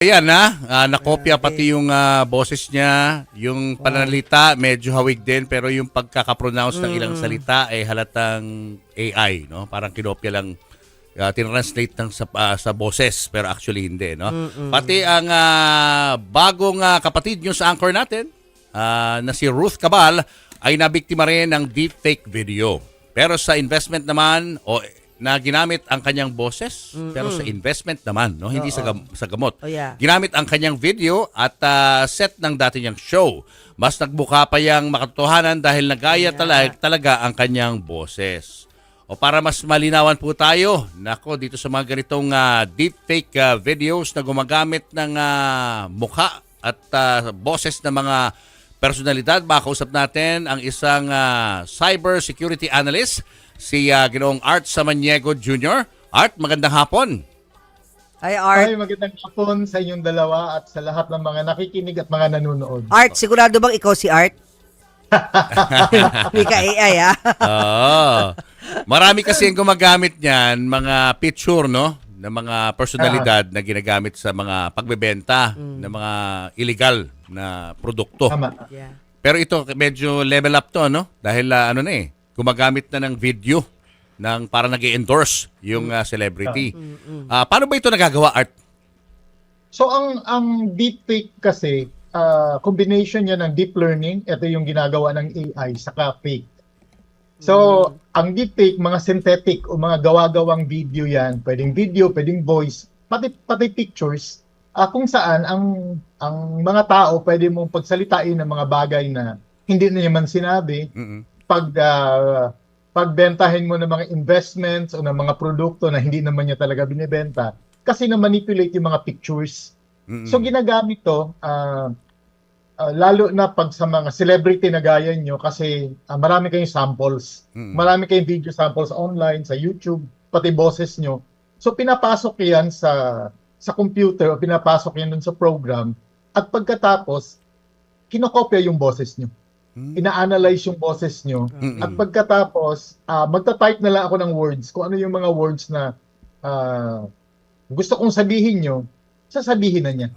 Ayan nakopya pati yung boses niya, yung pananalita medyo hawig din pero yung pagkakapronounce ng ilang salita ay halatang AI, no? Parang kinopya lang, tinranslate ng sa boses pero actually hindi, no? Pati ang bagong kapatid nyo sa anchor natin na si Ruth Cabal ay nabiktima rin ng deepfake video. Pero sa investment naman na ginamit ang kanyang boses, pero sa investment naman, no, hindi sa gamot. Ginamit ang kanyang video at set ng dati niyang show. Mas nagbuka pa yang makatotohanan dahil nagaya talaga ang kanyang boses. O para mas malinawan po tayo, nako dito sa mga ganitong deepfake videos na gumagamit ng mukha at boses ng mga personalidad, makausap natin ang isang cyber security analyst, si Ginoong Art Samaniego Jr. Art, magandang hapon. Hi, Art. Hi, magandang hapon sa inyong dalawa at sa lahat ng mga nakikinig at mga nanonood. Art, sigurado bang ikaw si Art? Hindi ka AI, ha? Marami kasi yung gumagamit niyan, mga picture, no? Ng mga personalidad na ginagamit sa mga pagbebenta ng mga illegal na produkto. Tama. Yeah. Pero ito, medyo level up to, no? Dahil gumagamit na ng video ng para nag-endorse yung celebrity. Paano ba ito nagagawa, Art? So ang deepfake kasi, combination niya ng deep learning, ito yung ginagawa ng AI, saka fake. So, ang deepfake, mga synthetic o mga gawa-gawang video yan, pwedeng video, pwedeng voice, pati pictures, kung saan ang mga tao pwede mong pagsalitain ng mga bagay na hindi na naman sinabi, pagbentahin mo ng mga investments o ng mga produkto na hindi naman niya talaga binibenta kasi na-manipulate yung mga pictures. So ginagamit to, lalo na pag sa mga celebrity na gaya nyo kasi marami kayong samples. Marami kayong video samples online, sa YouTube, pati boses nyo. So pinapasok yan sa computer o pinapasok yan dun sa program at pagkatapos, kinokopya yung boses nyo. Ina-analyze yung boses nyo at pagkatapos magta-type na lang ako ng words kung ano yung mga words na gusto kong sabihin nyo, sasabihin na niya.